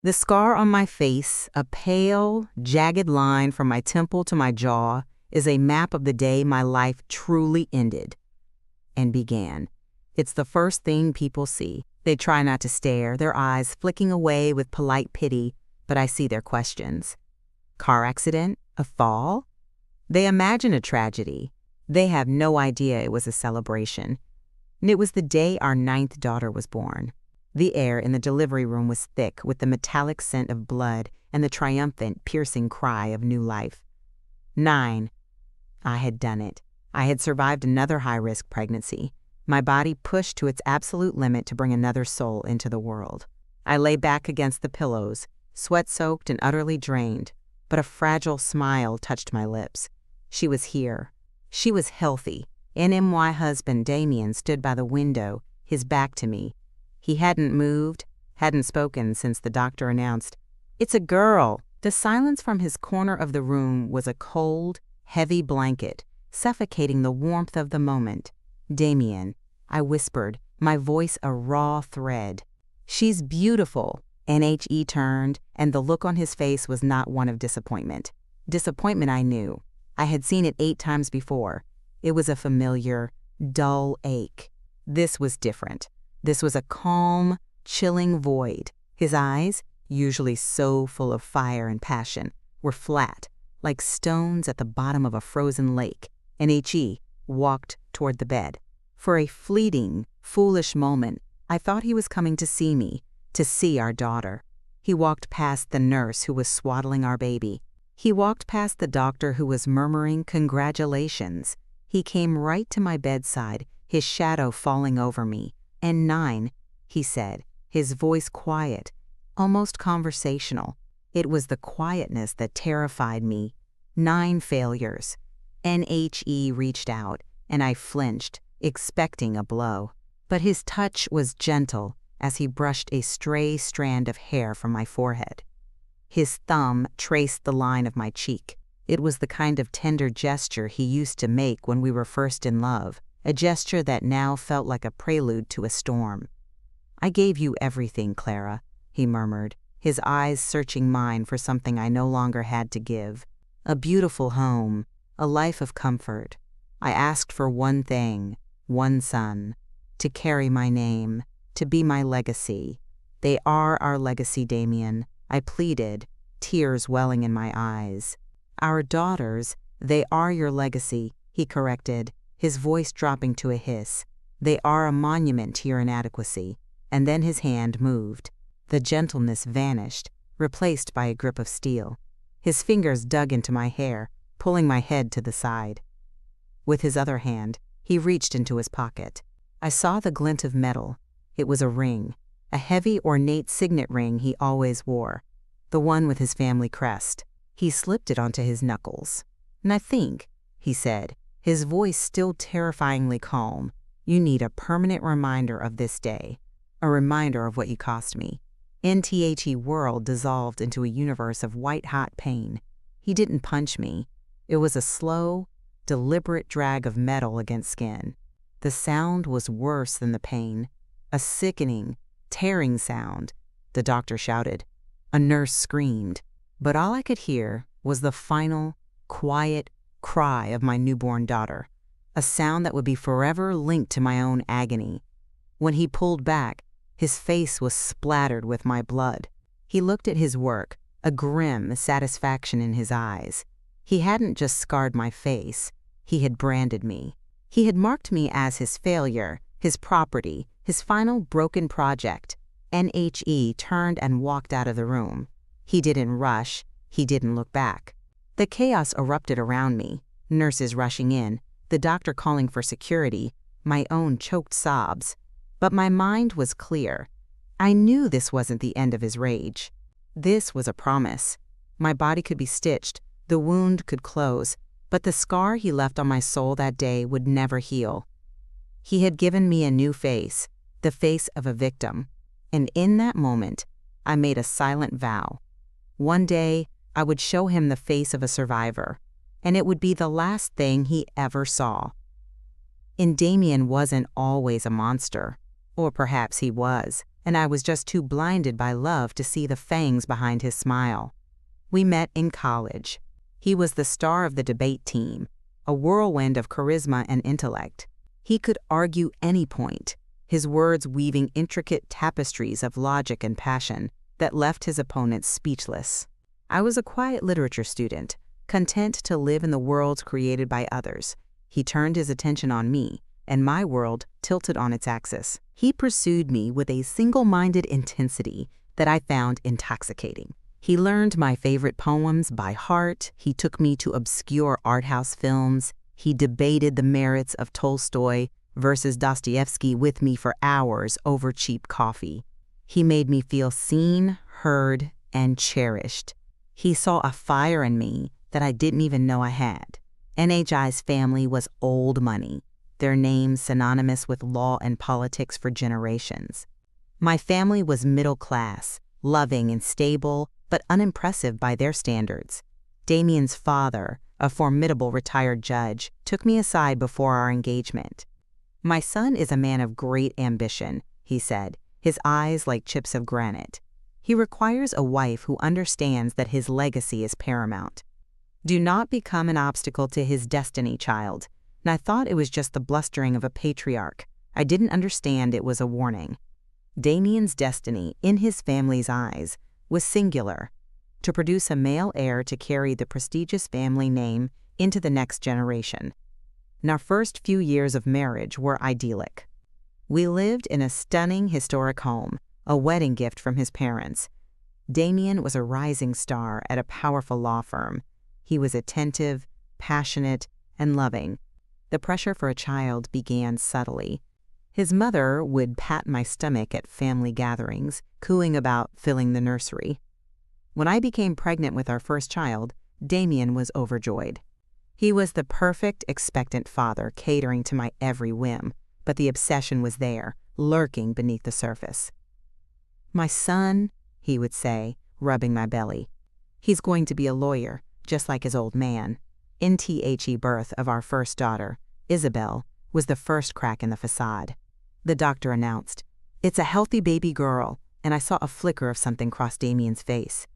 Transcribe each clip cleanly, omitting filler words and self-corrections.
The scar on my face, a pale, jagged line from my temple to my jaw, is a map of the day my life truly ended and began. It's the first thing people see. They try not to stare, their eyes flicking away with polite pity, but I see their questions. Car accident? A fall? They imagine a tragedy. They have no idea it was a celebration. And it was the day our 9th daughter was born. The air in the delivery room was thick with the metallic scent of blood and the triumphant, piercing cry of new life. 9. I had done it. I had survived another high-risk pregnancy. My body pushed to its absolute limit to bring another soul into the world. I lay back against the pillows, sweat-soaked and utterly drained, but a fragile smile touched my lips. She was here. She was healthy. NMY husband Damien stood by the window, his back to me. He hadn't moved, hadn't spoken since the doctor announced, "It's a girl." The silence from his corner of the room was a cold, heavy blanket, suffocating the warmth of the moment. "Damien," I whispered, my voice a raw thread. "She's beautiful." NHE turned, and the look on his face was not one of disappointment. Disappointment I knew. I had seen it 8 times before. It was a familiar, dull ache. This was different. This was a calm, chilling void. His eyes, usually so full of fire and passion, were flat, like stones at the bottom of a frozen lake. NHE walked toward the bed. For a fleeting, foolish moment, I thought he was coming to see me, to see our daughter. He walked past the nurse who was swaddling our baby. He walked past the doctor who was murmuring congratulations. He came right to my bedside, his shadow falling over me. "And 9, he said, his voice quiet, almost conversational. It was the quietness that terrified me. 9 failures. NHE reached out, and I flinched, expecting a blow. But his touch was gentle as he brushed a stray strand of hair from my forehead. His thumb traced the line of my cheek. It was the kind of tender gesture he used to make when we were first in love, a gesture that now felt like a prelude to a storm. "I gave you everything, Clara," he murmured, his eyes searching mine for something I no longer had to give. "A beautiful home, a life of comfort. I asked for one thing, one son, to carry my name, to be my legacy. They are our legacy, Damien," I pleaded, tears welling in my eyes. "Our daughters, they are your legacy," he corrected, his voice dropping to a hiss. "They are a monument to your inadequacy." And then his hand moved. The gentleness vanished, replaced by a grip of steel. His fingers dug into my hair, pulling my head to the side. With his other hand, he reached into his pocket. I saw the glint of metal. It was a ring, a heavy, ornate signet ring he always wore, the one with his family crest. He slipped it onto his knuckles. "And I think," he said, his voice still terrifyingly calm, "you need a permanent reminder of this day, a reminder of what you cost me." NTHE world dissolved into a universe of white-hot pain. He didn't punch me. It was a slow, deliberate drag of metal against skin. The sound was worse than the pain, a sickening, tearing sound. The doctor shouted. A nurse screamed. But all I could hear was the final, quiet cry of my newborn daughter, a sound that would be forever linked to my own agony. When he pulled back, his face was splattered with my blood. He looked at his work, a grim satisfaction in his eyes. He hadn't just scarred my face, he had branded me. He had marked me as his failure, his property, his final broken project. NHE turned and walked out of the room. He didn't rush, he didn't look back. The chaos erupted around me, nurses rushing in, the doctor calling for security, my own choked sobs. But my mind was clear. I knew this wasn't the end of his rage. This was a promise. My body could be stitched, the wound could close, but the scar he left on my soul that day would never heal. He had given me a new face, the face of a victim. And in that moment, I made a silent vow. One day, I would show him the face of a survivor, and it would be the last thing he ever saw. And Damien wasn't always a monster. Or perhaps he was. and I was just too blinded by love to see the fangs behind his smile. We met in college. He was the star of the debate team, a whirlwind of charisma and intellect. He could argue any point, his words weaving intricate tapestries of logic and passion that left his opponents speechless. I was a quiet literature student, content to live in the world created by others. He turned his attention on me, and my world tilted on its axis. He pursued me with a single-minded intensity that I found intoxicating. He learned my favorite poems by heart. He took me to obscure art house films. He debated the merits of Tolstoy versus Dostoevsky with me for hours over cheap coffee. He made me feel seen, heard, and cherished. He saw a fire in me that I didn't even know I had. NHI's family was old money, their names synonymous with law and politics for generations. My family was middle class, loving and stable, but unimpressive by their standards. Damien's father, a formidable retired judge, took me aside before our engagement. "My son is a man of great ambition," he said, his eyes like chips of granite. "He requires a wife who understands that his legacy is paramount. Do not become an obstacle to his destiny, child." And I thought it was just the blustering of a patriarch. I didn't understand it was a warning. Damien's destiny, in his family's eyes, was singular: to produce a male heir to carry the prestigious family name into the next generation. And our first few years of marriage were idyllic. We lived in a stunning historic home, a wedding gift from his parents. Damien was a rising star at a powerful law firm. He was attentive, passionate, and loving. The pressure for a child began subtly. His mother would pat my stomach at family gatherings, cooing about filling the nursery. When I became pregnant with our first child, Damien was overjoyed. He was the perfect expectant father, catering to my every whim, but the obsession was there, lurking beneath the surface. "My son," he would say, rubbing my belly. "He's going to be a lawyer, just like his old man." NTHE birth of our first daughter, Isabel, was the first crack in the facade. The doctor announced, "It's a healthy baby girl," and I saw a flicker of something cross Damien's face.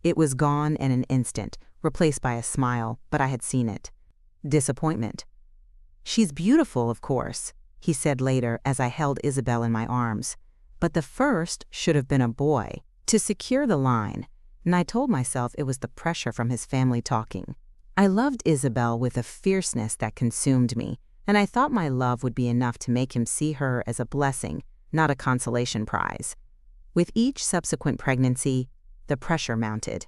It was gone in an instant, replaced by a smile, but I had seen it. Disappointment. "She's beautiful, of course," he said later as I held Isabel in my arms. "But the first should have been a boy." To secure the line, and I told myself it was the pressure from his family talking. I loved Isabel with a fierceness that consumed me, and I thought my love would be enough to make him see her as a blessing, not a consolation prize. With each subsequent pregnancy, the pressure mounted.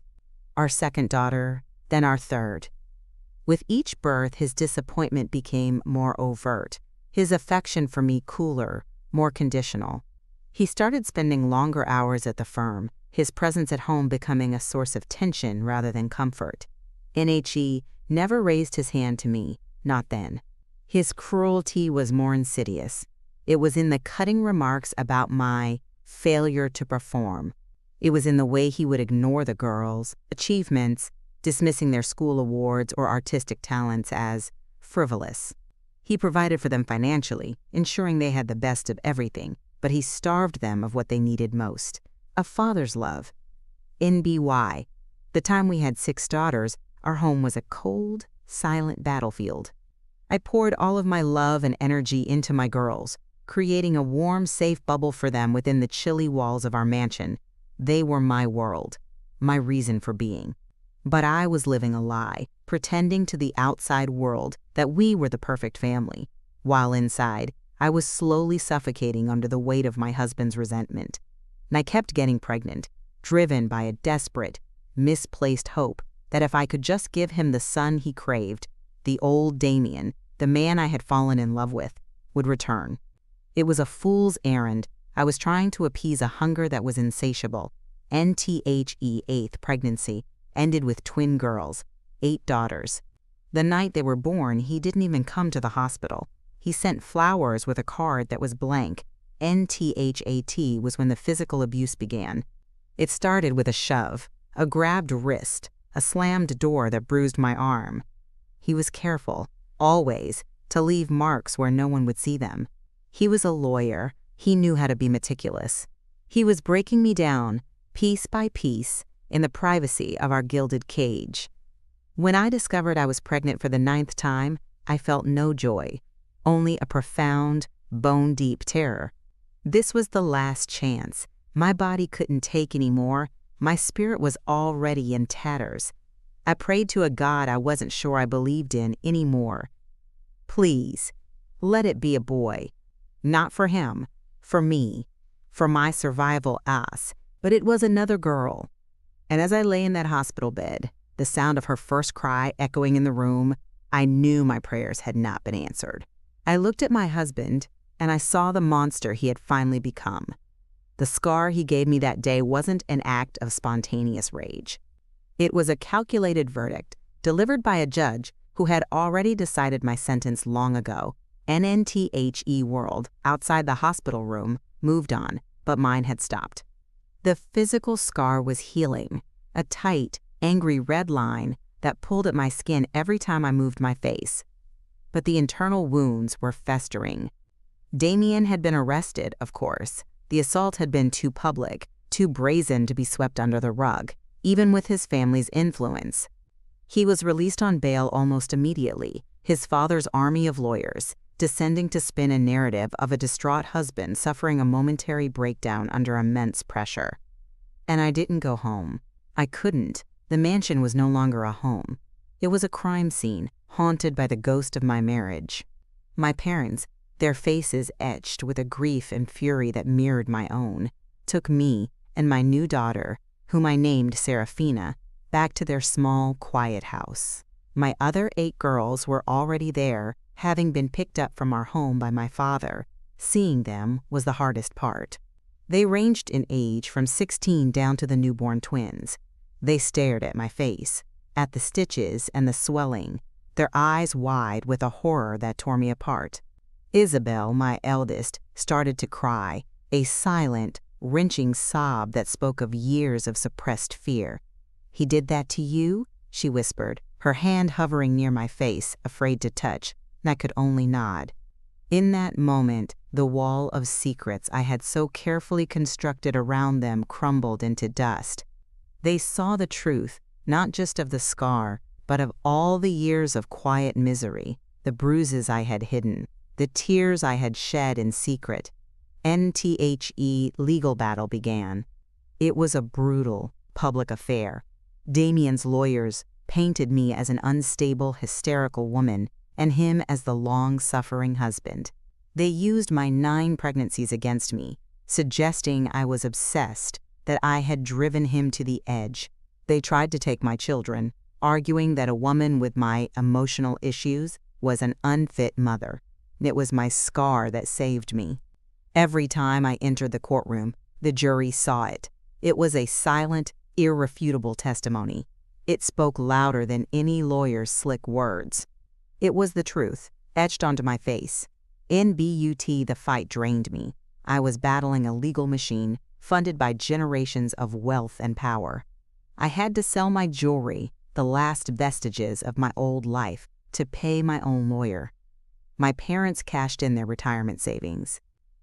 Our second daughter, then our third. With each birth, his disappointment became more overt, his affection for me cooler, more conditional. He started spending longer hours at the firm, his presence at home becoming a source of tension rather than comfort. NHE never raised his hand to me, not then. His cruelty was more insidious. It was in the cutting remarks about my failure to perform. It was in the way he would ignore the girls' achievements, dismissing their school awards or artistic talents as frivolous. He provided for them financially, ensuring they had the best of everything, but he starved them of what they needed most: a father's love. NBY, the time we had 6 daughters, our home was a cold, silent battlefield. I poured all of my love and energy into my girls, creating a warm, safe bubble for them within the chilly walls of our mansion. They were my world, my reason for being. But I was living a lie, pretending to the outside world that we were the perfect family, while inside, I was slowly suffocating under the weight of my husband's resentment. And I kept getting pregnant, driven by a desperate, misplaced hope that if I could just give him the son he craved, the old Damien, the man I had fallen in love with, would return. It was a fool's errand. I was trying to appease a hunger that was insatiable. NTHE 8th pregnancy ended with twin girls, 8 daughters. The night they were born, he didn't even come to the hospital. He sent flowers with a card that was blank. NTHAT was when the physical abuse began. It started with a shove, a grabbed wrist, a slammed door that bruised my arm. He was careful, always, to leave marks where no one would see them. He was a lawyer. He knew how to be meticulous. He was breaking me down, piece by piece, in the privacy of our gilded cage. When I discovered I was pregnant for the 9th time, I felt no joy, only a profound, bone-deep terror. This was the last chance. My body couldn't take any more. My spirit was already in tatters. I prayed to a God I wasn't sure I believed in anymore. Please, let it be a boy. Not for him, for me, for my survival ass, but it was another girl. And as I lay in that hospital bed, the sound of her first cry echoing in the room, I knew my prayers had not been answered. I looked at my husband, and I saw the monster he had finally become. The scar he gave me that day wasn't an act of spontaneous rage. It was a calculated verdict, delivered by a judge who had already decided my sentence long ago. NNTHE world, outside the hospital room, moved on, but mine had stopped. The physical scar was healing, a tight, angry red line that pulled at my skin every time I moved my face. But the internal wounds were festering. Damien had been arrested, of course. The assault had been too public, too brazen to be swept under the rug, even with his family's influence. He was released on bail almost immediately, his father's army of lawyers, descending to spin a narrative of a distraught husband suffering a momentary breakdown under immense pressure. And I didn't go home. I couldn't. The mansion was no longer a home. It was a crime scene, haunted by the ghost of my marriage. My parents, their faces etched with a grief and fury that mirrored my own, took me and my new daughter, whom I named Serafina, back to their small, quiet house. My other 8 girls were already there, having been picked up from our home by my father. Seeing them was the hardest part. They ranged in age from 16 down to the newborn twins. They stared at my face, at the stitches and the swelling, their eyes wide with a horror that tore me apart. Isabel, my eldest, started to cry, a silent, wrenching sob that spoke of years of suppressed fear. "He did that to you?" she whispered, her hand hovering near my face, afraid to touch, and I could only nod. In that moment, the wall of secrets I had so carefully constructed around them crumbled into dust. They saw the truth, not just of the scar, but of all the years of quiet misery, the bruises I had hidden, the tears I had shed in secret. NTHE legal battle began. It was a brutal, public affair. Damien's lawyers painted me as an unstable, hysterical woman, and him as the long-suffering husband. They used my 9 pregnancies against me, suggesting I was obsessed, that I had driven him to the edge. They tried to take my children, arguing that a woman with my emotional issues was an unfit mother. It was my scar that saved me. Every time I entered the courtroom, the jury saw it. It was a silent, irrefutable testimony. It spoke louder than any lawyer's slick words. It was the truth, etched onto my face. In BUT, the fight drained me. I was battling a legal machine, funded by generations of wealth and power. I had to sell my jewelry, the last vestiges of my old life, to pay my own lawyer. My parents cashed in their retirement savings.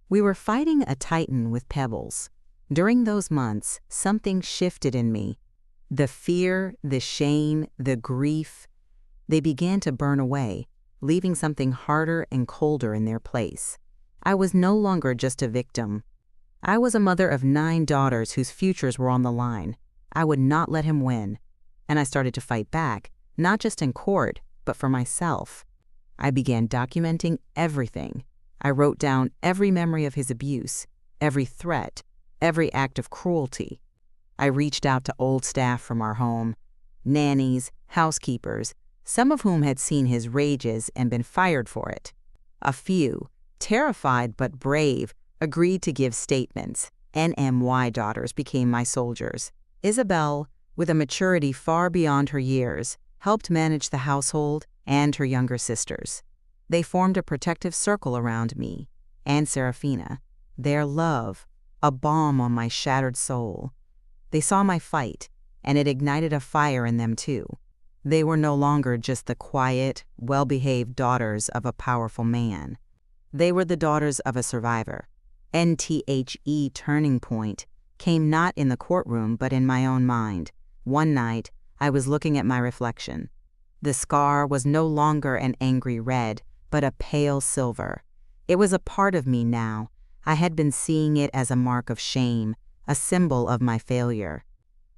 We were fighting a titan with pebbles. During those months, something shifted in me. The fear, the shame, the grief, they began to burn away, leaving something harder and colder in their place. I was no longer just a victim. I was a mother of 9 daughters whose futures were on the line. I would not let him win. And I started to fight back, not just in court, but for myself. I began documenting everything. I wrote down every memory of his abuse, every threat, every act of cruelty. I reached out to old staff from our home, nannies, housekeepers, some of whom had seen his rages and been fired for it. A few, terrified but brave, agreed to give statements. NMY daughters became my soldiers. Isabel, with a maturity far beyond her years, helped manage the household and her younger sisters. They formed a protective circle around me and Serafina, their love, a balm on my shattered soul. They saw my fight, and it ignited a fire in them too. They were no longer just the quiet, well-behaved daughters of a powerful man. They were the daughters of a survivor, NTHE turning point came not in the courtroom but in my own mind. One night, I was looking at my reflection. The scar was no longer an angry red, but a pale silver. It was a part of me now. I had been seeing it as a mark of shame, a symbol of my failure.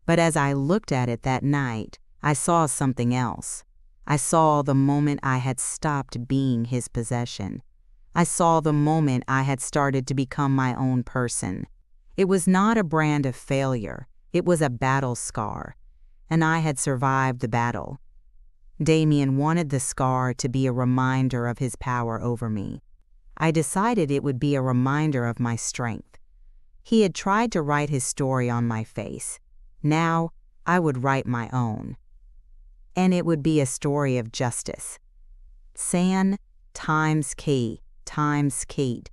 But as I looked at it that night, I saw something else. I saw the moment I had stopped being his possession. I saw the moment I had started to become my own person. It was not a brand of failure. It was a battle scar, and I had survived the battle. Damien wanted the scar to be a reminder of his power over me. I decided it would be a reminder of my strength. He had tried to write his story on my face. Now, I would write my own. And it would be a story of justice. San times Kate times Kate.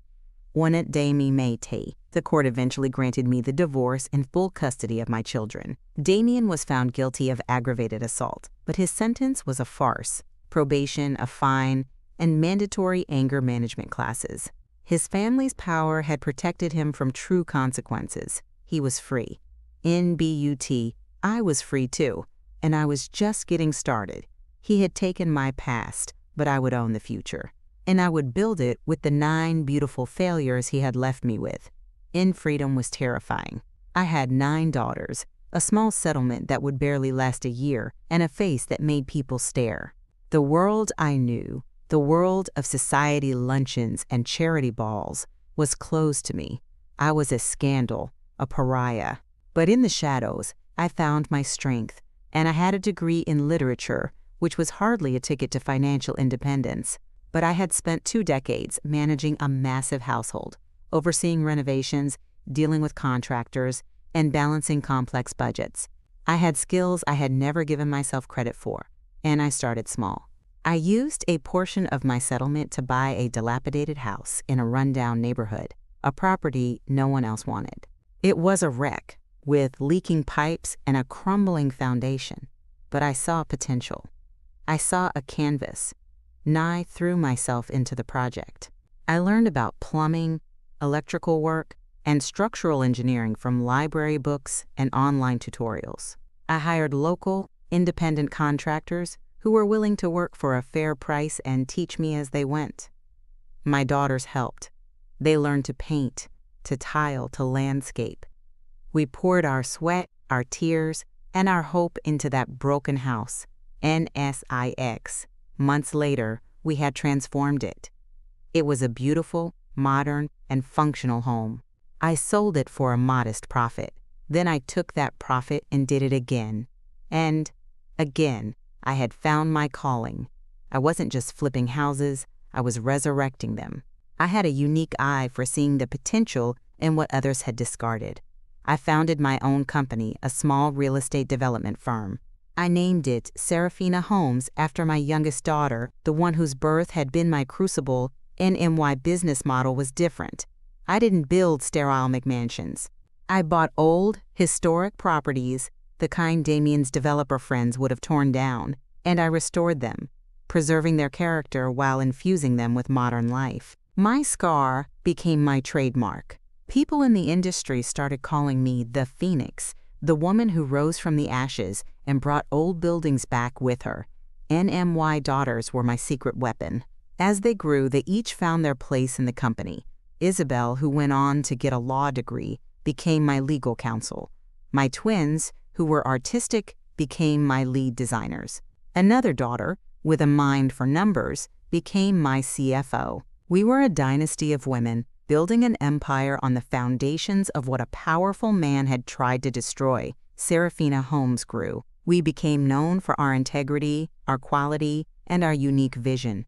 Onet Dami Mayte. The court eventually granted me the divorce and full custody of my children. Damien was found guilty of aggravated assault, but his sentence was a farce: probation, a fine, and mandatory anger management classes. His family's power had protected him from true consequences. He was free. NBUT, I was free too, and I was just getting started. He had taken my past, but I would own the future. And I would build it with the 9 beautiful failures he had left me with. In freedom was terrifying. I had 9 daughters, a small settlement that would barely last a year, and a face that made people stare. The world I knew, the world of society luncheons and charity balls, was closed to me. I was a scandal, a pariah. But in the shadows, I found my strength, and I had a degree in literature, which was hardly a ticket to financial independence. But I had spent 2 decades managing a massive household, overseeing renovations, dealing with contractors, and balancing complex budgets. I had skills I had never given myself credit for, and I started small. I used a portion of my settlement to buy a dilapidated house in a rundown neighborhood, a property no one else wanted. It was a wreck, with leaking pipes and a crumbling foundation, but I saw potential. I saw a canvas. I threw myself into the project. I learned about plumbing, electrical work, and structural engineering from library books and online tutorials. I hired local, independent contractors who were willing to work for a fair price and teach me as they went. My daughters helped. They learned to paint, to tile, to landscape. We poured our sweat, our tears, and our hope into that broken house, NSIX. Months later, we had transformed it. It was a beautiful, modern, and functional home. I sold it for a modest profit. Then I took that profit and did it again. And again, I had found my calling. I wasn't just flipping houses, I was resurrecting them. I had a unique eye for seeing the potential in what others had discarded. I founded my own company, a small real estate development firm. I named it Serafina Homes after my youngest daughter, the one whose birth had been my crucible, and my business model was different. I didn't build sterile McMansions. I bought old, historic properties, the kind Damien's developer friends would have torn down, and I restored them, preserving their character while infusing them with modern life. My scar became my trademark. People in the industry started calling me the Phoenix, the woman who rose from the ashes and brought old buildings back with her. NMY daughters were my secret weapon. As they grew, they each found their place in the company. Isabel, who went on to get a law degree, became my legal counsel. My twins, who were artistic, became my lead designers. Another daughter, with a mind for numbers, became my CFO. We were a dynasty of women, building an empire on the foundations of what a powerful man had tried to destroy. Serafina Homes grew. We became known for our integrity, our quality, and our unique vision.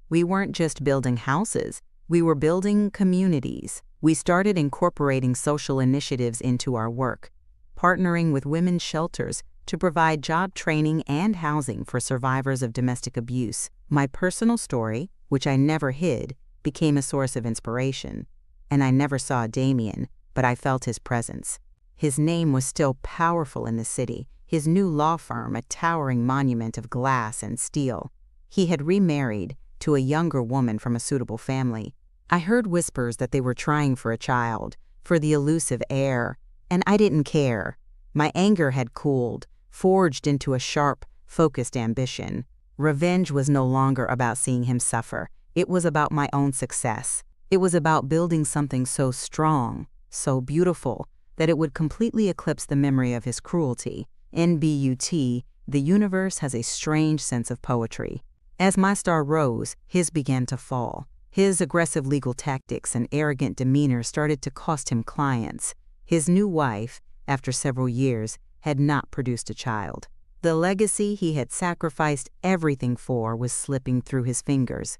We weren't just building houses, we were building communities. We started incorporating social initiatives into our work, partnering with women's shelters to provide job training and housing for survivors of domestic abuse. My personal story, which I never hid, became a source of inspiration. And I never saw Damien, but I felt his presence. His name was still powerful in the city, his new law firm a towering monument of glass and steel. He had remarried to a younger woman from a suitable family. I heard whispers that they were trying for a child, for the elusive heir, and I didn't care. My anger had cooled, forged into a sharp, focused ambition. Revenge was no longer about seeing him suffer. It was about my own success. It was about building something so strong, so beautiful, that it would completely eclipse the memory of his cruelty. NBUT, the universe has a strange sense of poetry. As my star rose, his began to fall. His aggressive legal tactics and arrogant demeanor started to cost him clients. His new wife, after several years, had not produced a child. The legacy he had sacrificed everything for was slipping through his fingers.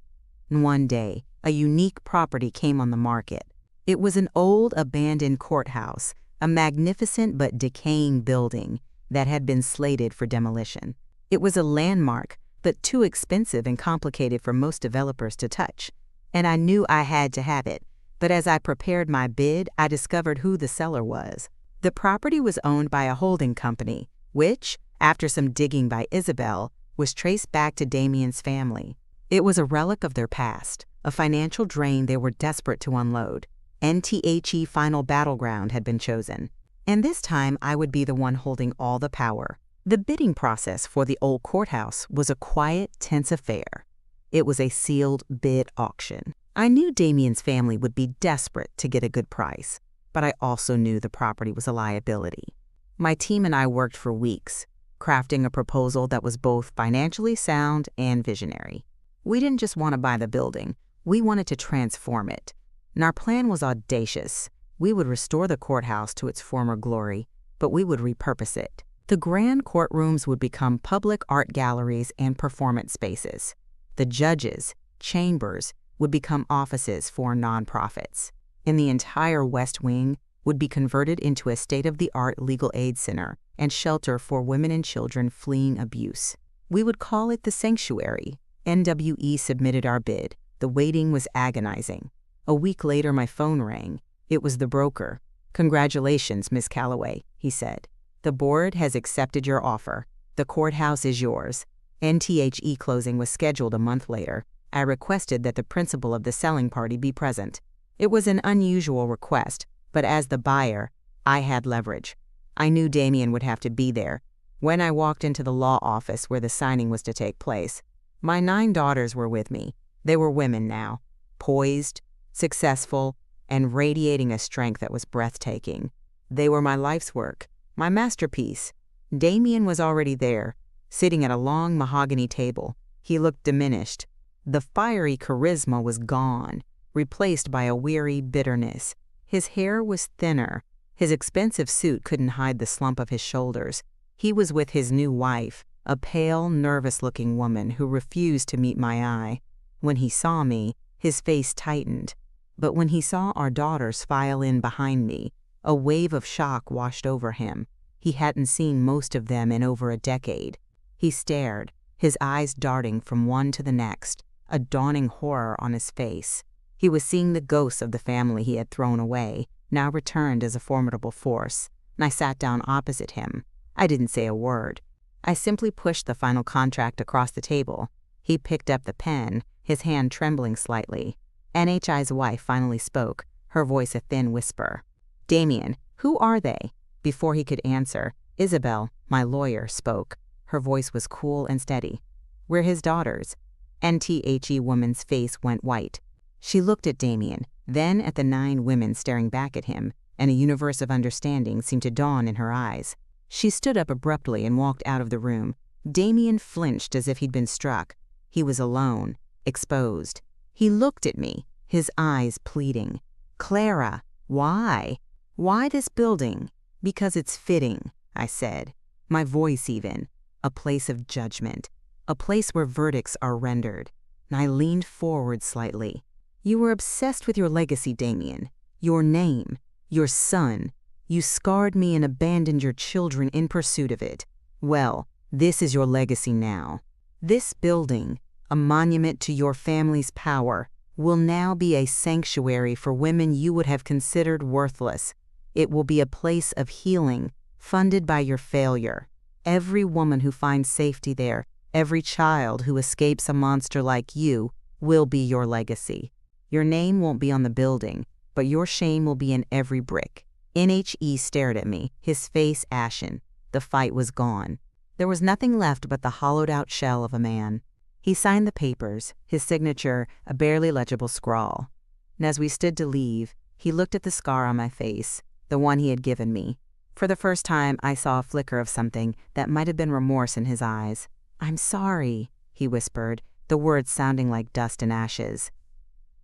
One day, a unique property came on the market. It was an old, abandoned courthouse, a magnificent but decaying building that had been slated for demolition. It was a landmark, but too expensive and complicated for most developers to touch. And I knew I had to have it, but as I prepared my bid, I discovered who the seller was. The property was owned by a holding company, which, after some digging by Isabel, was traced back to Damien's family. It was a relic of their past, a financial drain they were desperate to unload. NTHE Final Battleground had been chosen, and this time I would be the one holding all the power. The bidding process for the old courthouse was a quiet, tense affair. It was a sealed bid auction. I knew Damien's family would be desperate to get a good price, but I also knew the property was a liability. My team and I worked for weeks, crafting a proposal that was both financially sound and visionary. We didn't just want to buy the building, we wanted to transform it. And our plan was audacious. We would restore the courthouse to its former glory, but we would repurpose it. The grand courtrooms would become public art galleries and performance spaces. The judges, chambers, would become offices for nonprofits. And the entire West Wing would be converted into a state-of-the-art legal aid center and shelter for women and children fleeing abuse. We would call it the Sanctuary. NWE submitted our bid. The waiting was agonizing. A week later, my phone rang. It was the broker. "Congratulations, Miss Calloway," he said. "The board has accepted your offer. The courthouse is yours." NTHE closing was scheduled a month later. I requested that the principal of the selling party be present. It was an unusual request, but as the buyer, I had leverage. I knew Damien would have to be there. When I walked into the law office where the signing was to take place, my 9 daughters were with me. They were women now, poised, successful, and radiating a strength that was breathtaking. They were my life's work, my masterpiece. Damien was already there, sitting at a long mahogany table. He looked diminished. The fiery charisma was gone, replaced by a weary bitterness. His hair was thinner. His expensive suit couldn't hide the slump of his shoulders. He was with his new wife, a pale, nervous-looking woman who refused to meet my eye. When he saw me, his face tightened. But when he saw our daughters file in behind me, a wave of shock washed over him. He hadn't seen most of them in over a decade. He stared, his eyes darting from one to the next, a dawning horror on his face. He was seeing the ghosts of the family he had thrown away, now returned as a formidable force, and I sat down opposite him. I didn't say a word. I simply pushed the final contract across the table. He picked up the pen, his hand trembling slightly. NHI's wife finally spoke, her voice a thin whisper. "Damien, who are they?" Before he could answer, Isabel, my lawyer, spoke. Her voice was cool and steady. "We're his daughters." NTHE woman's face went white. She looked at Damien, then at the 9 women staring back at him, and a universe of understanding seemed to dawn in her eyes. She stood up abruptly and walked out of the room. Damien flinched as if he'd been struck. He was alone, exposed. He looked at me, his eyes pleading. "Clara, why? Why this building?" "Because it's fitting," I said, my voice even. "A place of judgment, a place where verdicts are rendered." And I leaned forward slightly. "You were obsessed with your legacy, Damien. Your name, your son. You scarred me and abandoned your children in pursuit of it. Well, this is your legacy now. This building, a monument to your family's power, will now be a sanctuary for women you would have considered worthless. It will be a place of healing, funded by your failure. Every woman who finds safety there, every child who escapes a monster like you, will be your legacy." Your name won't be on the building, but your shame will be in every brick." NHE stared at me, his face ashen. The fight was gone. There was nothing left but the hollowed-out shell of a man. He signed the papers, his signature a barely legible scrawl. And as we stood to leave, he looked at the scar on my face, the one he had given me. For the first time, I saw a flicker of something that might have been remorse in his eyes. "I'm sorry," he whispered, the words sounding like dust and ashes.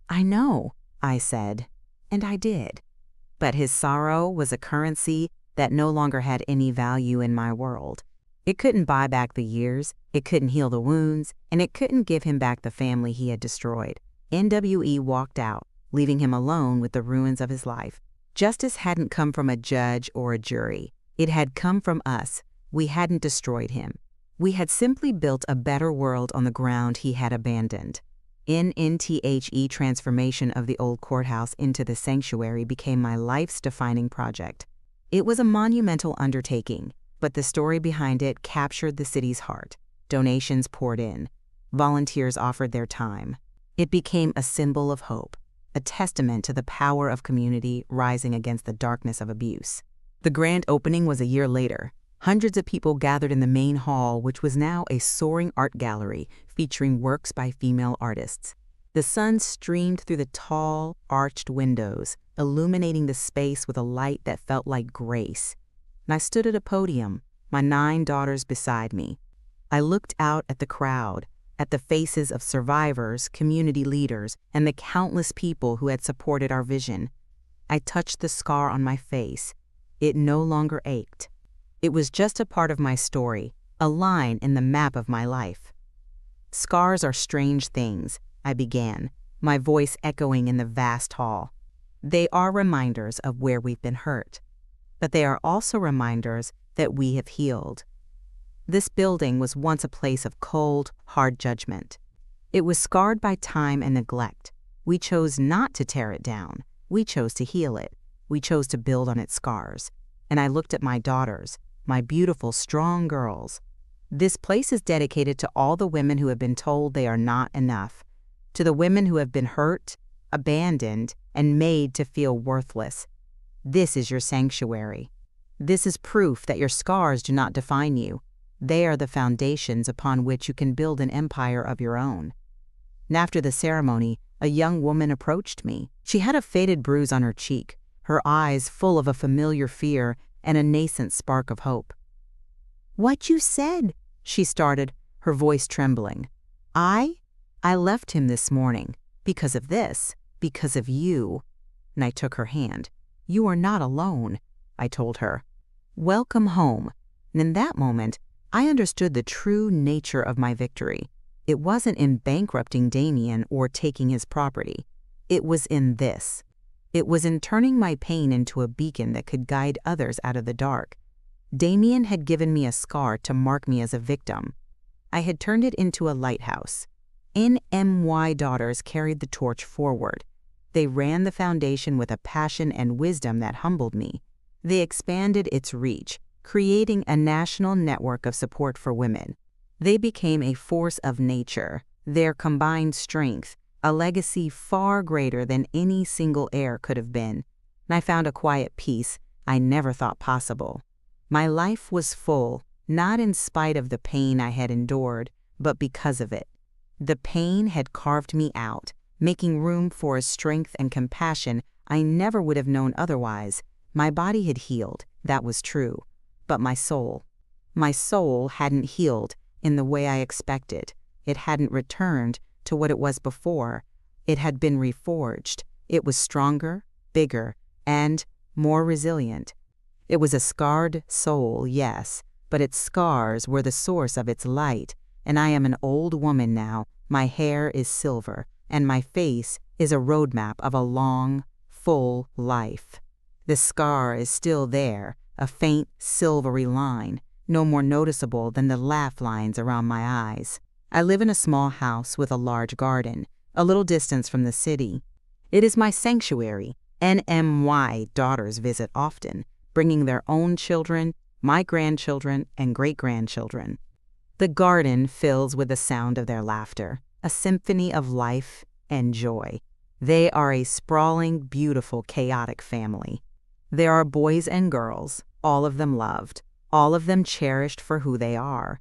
"I know," I said, and I did. But his sorrow was a currency that no longer had any value in my world. It couldn't buy back the years, it couldn't heal the wounds, and it couldn't give him back the family he had destroyed. NWE walked out, leaving him alone with the ruins of his life. Justice hadn't come from a judge or a jury. It had come from us. We hadn't destroyed him. We had simply built a better world on the ground he had abandoned. NNTHE transformation of the old courthouse into the sanctuary became my life's defining project. It was a monumental undertaking, but the story behind it captured the city's heart. Donations poured in. Volunteers offered their time. It became a symbol of hope, a testament to the power of community rising against the darkness of abuse. The grand opening was a year later. Hundreds of people gathered in the main hall, which was now a soaring art gallery featuring works by female artists. The sun streamed through the tall, arched windows, illuminating the space with a light that felt like grace. And I stood at a podium, my 9 daughters beside me. I looked out at the crowd, at the faces of survivors, community leaders, and the countless people who had supported our vision. I touched the scar on my face. It no longer ached. It was just a part of my story, a line in the map of my life. "Scars are strange things," I began, my voice echoing in the vast hall. "They are reminders of where we've been hurt, but they are also reminders that we have healed." This building was once a place of cold, hard judgment. It was scarred by time and neglect. We chose not to tear it down. We chose to heal it. We chose to build on its scars. And I looked at my daughters, my beautiful, strong girls. This place is dedicated to all the women who have been told they are not enough, to the women who have been hurt, abandoned, and made to feel worthless. This is your sanctuary. This is proof that your scars do not define you. They are the foundations upon which you can build an empire of your own. And after the ceremony, a young woman approached me. She had a faded bruise on her cheek, her eyes full of a familiar fear and a nascent spark of hope. "What you said," she started, her voice trembling. I left him this morning because of this, because of you." And I took her hand. "You are not alone," I told her. "Welcome home." And in that moment, I understood the true nature of my victory. It wasn't in bankrupting Damien or taking his property. It was in this. It was in turning my pain into a beacon that could guide others out of the dark. Damien had given me a scar to mark me as a victim. I had turned it into a lighthouse. NMY daughters carried the torch forward. They ran the foundation with a passion and wisdom that humbled me. They expanded its reach, creating a national network of support for women. They became a force of nature, their combined strength, a legacy far greater than any single heir could have been. And I found a quiet peace I never thought possible. My life was full, not in spite of the pain I had endured, but because of it. The pain had carved me out, making room for a strength and compassion I never would have known otherwise. My body had healed, that was true, but my soul hadn't healed in the way I expected. It hadn't returned to what it was before. It had been reforged. It was stronger, bigger, and more resilient. It was a scarred soul, yes, but its scars were the source of its light, and I am an old woman now. My hair is silver, and my face is a roadmap of a long, full life. The scar is still there, a faint, silvery line, no more noticeable than the laugh lines around my eyes. I live in a small house with a large garden, a little distance from the city. It is my sanctuary. NMY daughters visit often, bringing their own children, my grandchildren, and great-grandchildren. The garden fills with the sound of their laughter, a symphony of life and joy. They are a sprawling, beautiful, chaotic family. There are boys and girls, all of them loved, all of them cherished for who they are.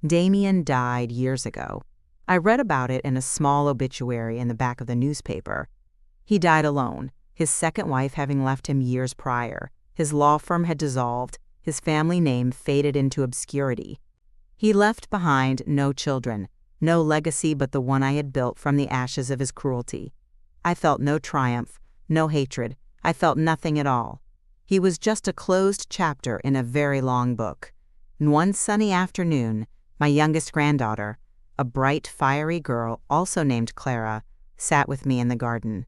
Damien died years ago. I read about it in a small obituary in the back of the newspaper. He died alone, his second wife having left him years prior. His law firm had dissolved, his family name faded into obscurity. He left behind no children, no legacy but the one I had built from the ashes of his cruelty. I felt no triumph, no hatred. I felt nothing at all. He was just a closed chapter in a very long book. And one sunny afternoon, my youngest granddaughter, a bright, fiery girl also named Clara, sat with me in the garden.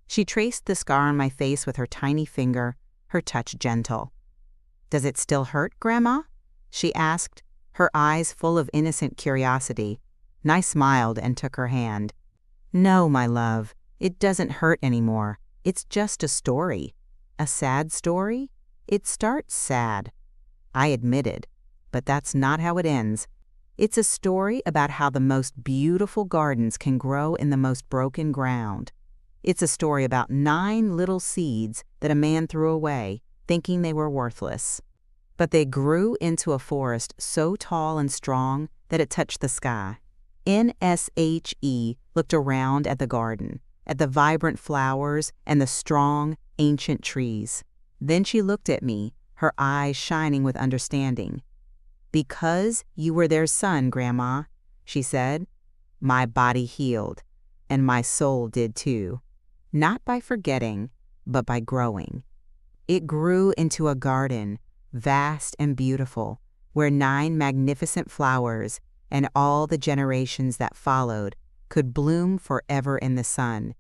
She traced the scar on my face with her tiny finger, her touch gentle. "Does it still hurt, Grandma?" she asked, her eyes full of innocent curiosity, and I smiled and took her hand. "No, my love, it doesn't hurt anymore. It's just a story." "A sad story?" "It starts sad," I admitted, "but that's not how it ends. It's a story about how the most beautiful gardens can grow in the most broken ground. It's a story about 9 little seeds that a man threw away, thinking they were worthless. But they grew into a forest so tall and strong that it touched the sky." NSHE looked around at the garden, at the vibrant flowers and the strong, ancient trees. Then she looked at me, her eyes shining with understanding. "Because you were their son, Grandma," she said, "my body healed, and my soul did too. Not by forgetting, but by growing." It grew into a garden, vast and beautiful, where 9 magnificent flowers and all the generations that followed could bloom forever in the sun,